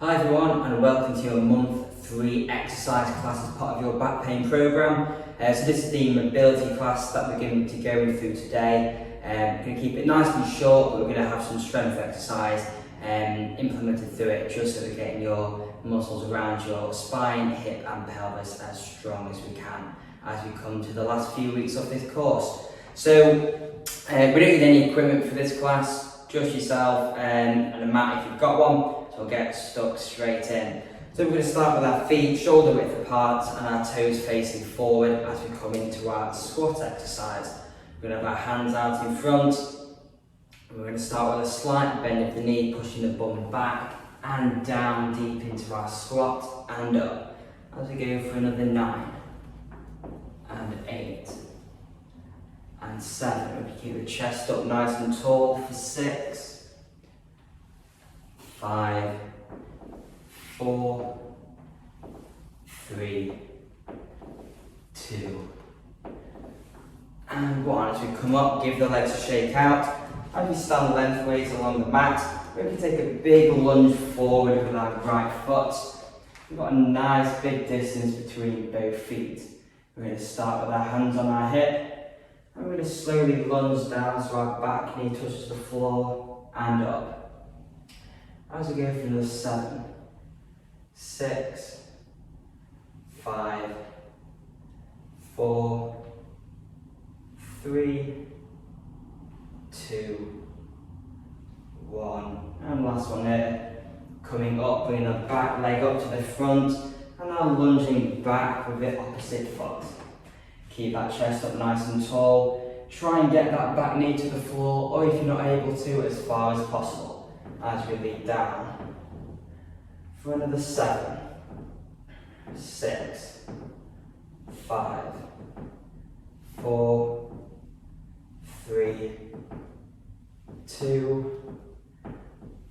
Hi everyone, and welcome to your month 3 exercise class as part of your back pain program. So this is the mobility class that we're going to be going through today. We're going to keep it nice and short, but we're going to have some strength exercise implemented through it, just so we're getting your muscles around your spine, hip and pelvis as strong as we can as we come to the last few weeks of this course. So we don't need any equipment for this class, just yourself and a mat if you've got one. So we'll get stuck straight in. So we're going to start with our feet shoulder width apart and our toes facing forward as we come into our squat exercise. We're going to have our hands out in front. And we're going to start with a slight bend of the knee, pushing the bum back and down deep into our squat and up. As we go for another 9 and 8 and 7. We keep the chest up nice and tall for 6. 5, 4, 3, 2, and 1. As we come up, give the legs a shake out. As we stand lengthways along the mat, we can take a big lunge forward with our right foot. We've got a nice big distance between both feet. We're going to start with our hands on our hip, and we're going to slowly lunge down so our back knee touches the floor and up. As we go for another 7, 6, 5, 4, 3, 2, 1, and last one here. Coming up, bringing the back leg up to the front, and now lunging back with the opposite foot. Keep that chest up nice and tall. Try and get that back knee to the floor, or if you're not able to, as far as possible. As we lead down for another 7, 6, 5, 4, 3, 2,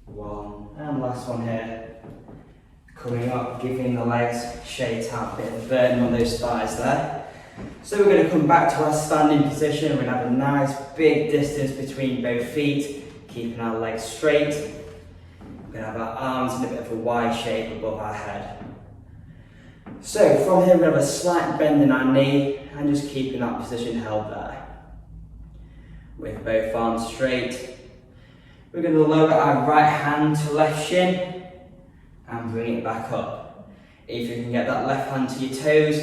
1, and last one here. Coming up, giving the legs shake out, a bit of burden on those thighs there. So we're going to come back to our standing position. We're going to have a nice big distance between both feet, keeping our legs straight. We're going to have our arms in a bit of a Y shape above our head. So from here we're going to have a slight bend in our knee and just keeping that position held there. With both arms straight, we're going to lower our right hand to left shin and bring it back up. If you can get that left hand to your toes,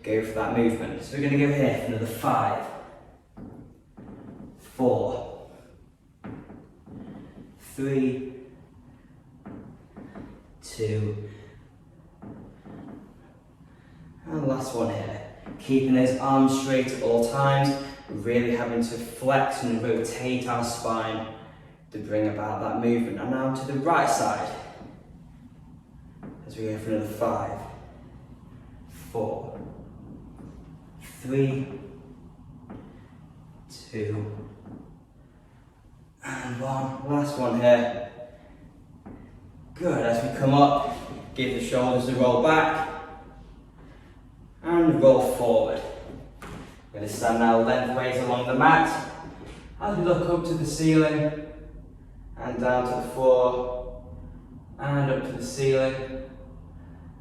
go for that movement. So we're going to go here for another 5, 4, 3, 2, and last one here. Keeping those arms straight at all times, really having to flex and rotate our spine to bring about that movement. And now to the right side, as we go for another 5, 4, 3, 2, and 1. Last one here. Good. As we come up, give the shoulders a roll back and roll forward. We're going to stand now lengthways along the mat as we look up to the ceiling and down to the floor and up to the ceiling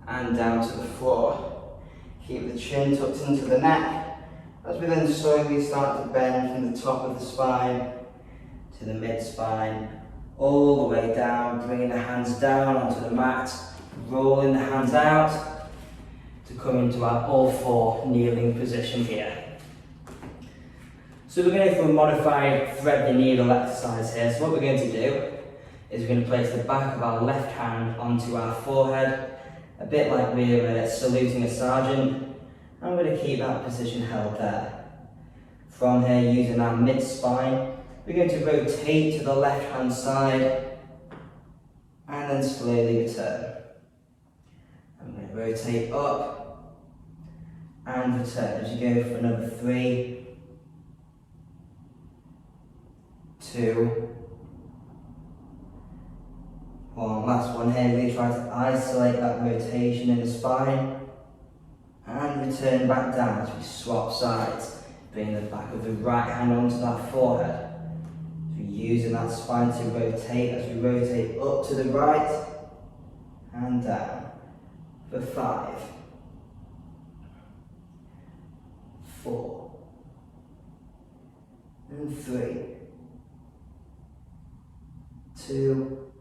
and down to the floor. Keep the chin tucked into the neck as we then slowly start to bend from the top of the spine to the mid-spine, all the way down, bringing the hands down onto the mat, rolling the hands out to come into our all 4 kneeling position here. So we're going to go for a modified thread the needle exercise here. So what we're going to do is we're going to place the back of our left hand onto our forehead, a bit like we're saluting a sergeant, and we're going to keep that position held there. From here, using our mid-spine, we're going to rotate to the left-hand side and then slowly return. I'm going to rotate up and return as you go for another 3, 2, 1. Last one here, really try to isolate that rotation in the spine and return back down as we swap sides. Bring the back of the right hand onto that forehead. So using that spine to rotate as we rotate up to the right and down for 5, 4, and 3, 2,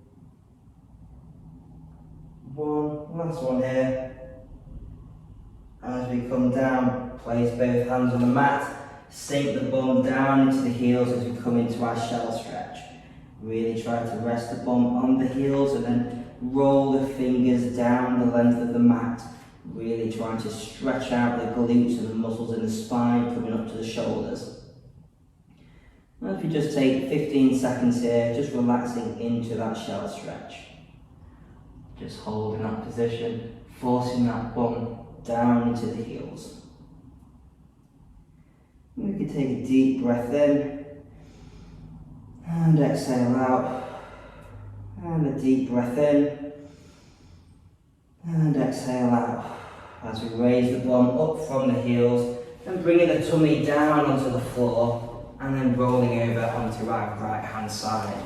1. Last one here. As we come down, place both hands on the mat, sink the bum down into the heels as we come into our shell stretch. Really try to rest the bum on the heels and then roll the fingers down the length of the mat. Really trying to stretch out the glutes and the muscles in the spine coming up to the shoulders. And if you just take 15 seconds here, just relaxing into that shell stretch. Just holding that position, forcing that bum down into the heels. We can take a deep breath in and exhale out, and a deep breath in and exhale out as we raise the bum up from the heels and bringing the tummy down onto the floor and then rolling over onto our right hand side.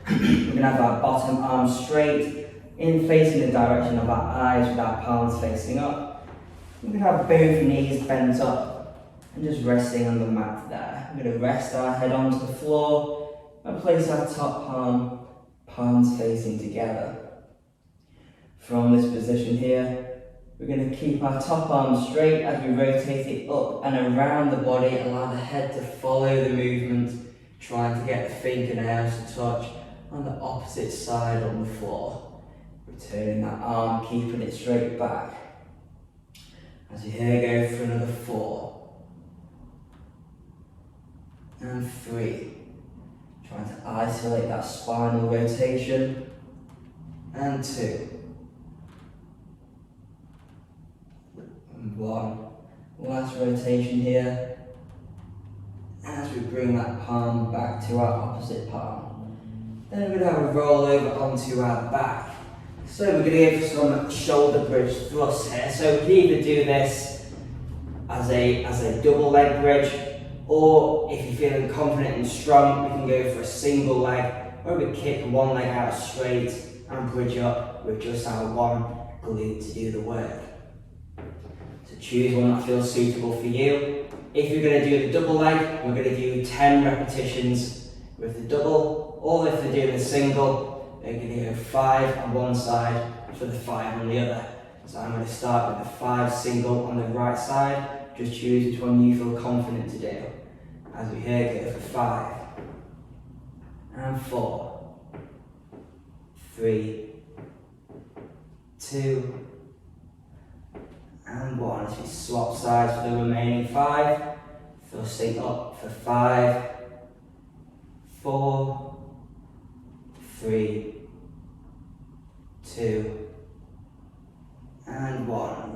We're going to have our bottom arm straight in facing the direction of our eyes with our palms facing up. We're going to have both knees bent up and just resting on the mat there. We're going to rest our head onto the floor and place our top palms facing together. From this position here, we're going to keep our top arm straight as we rotate it up and around the body, allow the head to follow the movement, trying to get the fingernails to touch on the opposite side on the floor. Returning that arm, keeping it straight back. As you here go for another 4 and 3. Trying to isolate that spinal rotation. And 2 and 1. Last rotation here. As we bring that palm back to our opposite palm. Then we're going to have a roll over onto our back. So we're going to go for some shoulder bridge thrusts here. So we can either do this as a double leg bridge, or if you're feeling confident and strong, we can go for a single leg, where we kick one leg out straight and bridge up with just our one glute to do the work. So choose one that feels suitable for you. If you're going to do the double leg, we're going to do 10 repetitions with the double, or if they're doing the single, they're going to go 5 on one side for the 5 on the other. So I'm going to start with the 5 single on the right side. Just choose which one you feel confident to do. As we here go for 5 and 4, 3, 2 and 1. As we swap sides for the remaining 5, thrusting up for 5, 4, 3, 2 and 1.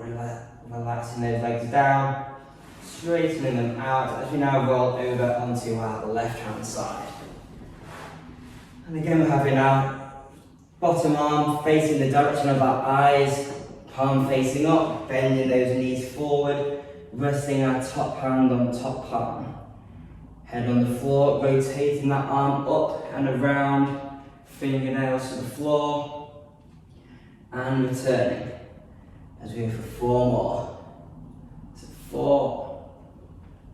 Relaxing those legs down, straightening them out as we now roll over onto our left hand side. And again we're having our bottom arm facing the direction of our eyes, palm facing up, bending those knees forward, resting our top hand on top palm. Head on the floor, rotating that arm up and around, fingernails to the floor, and returning as we go for 4 more. So 4,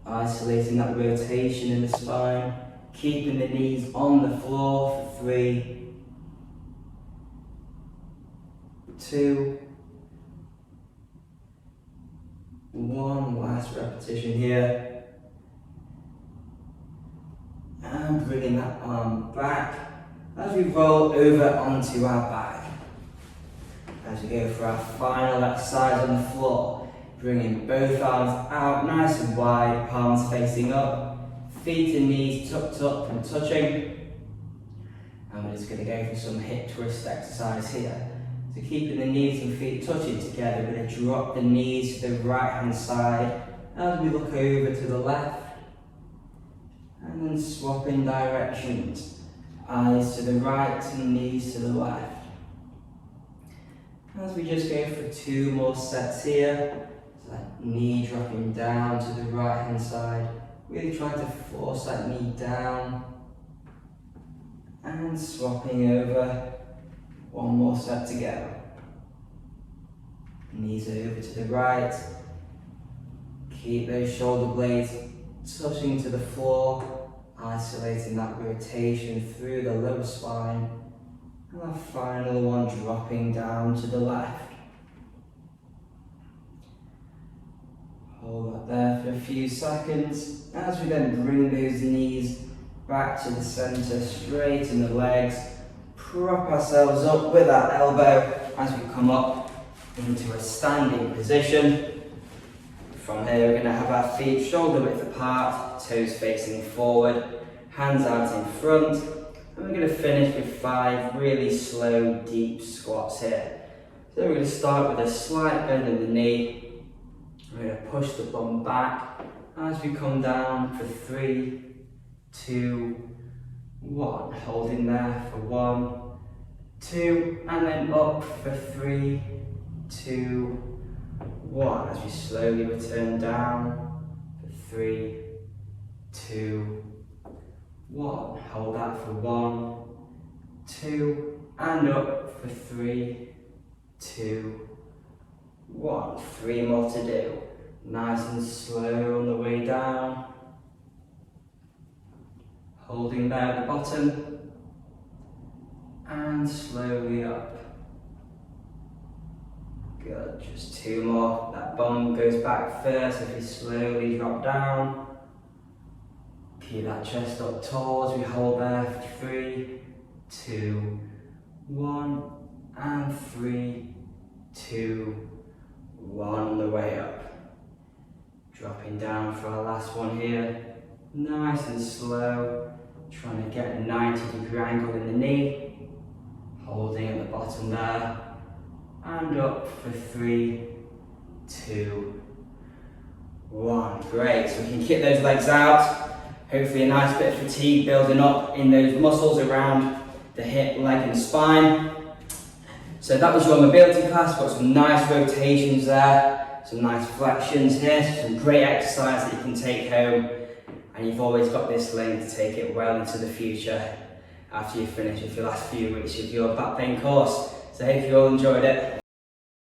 isolating that rotation in the spine, keeping the knees on the floor for 3, 2, 1. Last repetition here, and bringing that arm back as we roll over onto our back. As we go for our final exercise on the floor, bringing both arms out nice and wide, palms facing up, feet and knees tucked up and touching. And we're just going to go for some hip twist exercise here. So keeping the knees and feet touching together, we're going to drop the knees to the right hand side as we look over to the left. And then swapping directions, eyes to the right and knees to the left. As we just go for 2 more sets here, so that knee dropping down to the right hand side, really trying to force that knee down and swapping over One more set to go. Knees over to the right. Keep those shoulder blades touching to the floor, isolating that rotation through the lower spine. And that final one dropping down to the left. Hold that there for a few seconds as we then bring those knees back to the center, straighten the legs, prop ourselves up with that elbow as we come up into a standing position. From here we're going to have our feet shoulder width apart, toes facing forward, hands out in front, and we're going to finish with 5 really slow deep squats here. So we're going to start with a slight bend in the knee. We're going to push the bum back as we come down for 3, 2, 1. Holding there for 1, 2, and then up for 3, 2, 1. As we slowly return down for 3, 2, 1. Hold that for 1, 2, and up for 3, 2, 1. 3 more to do. Nice and slow on the way down. Holding there at the bottom. And slowly up. Good, just 2 more. That bum goes back first if you slowly drop down. Keep that chest up tall as we hold there for 3, 2, 1. And 3, 2, 1 on the way up. Dropping down for our last one here. Nice and slow. Trying to get a 90-degree angle in the knee. Holding at the bottom there. And up for 3, 2, 1. Great, so we can kick those legs out. Hopefully a nice bit of fatigue building up in those muscles around the hip, leg and spine. So that was your mobility class. Got some nice rotations there. Some nice flexions here, some great exercise that you can take home, and you've always got this link to take it well into the future after you finish with your last few weeks of your back pain course. So I hope you all enjoyed it.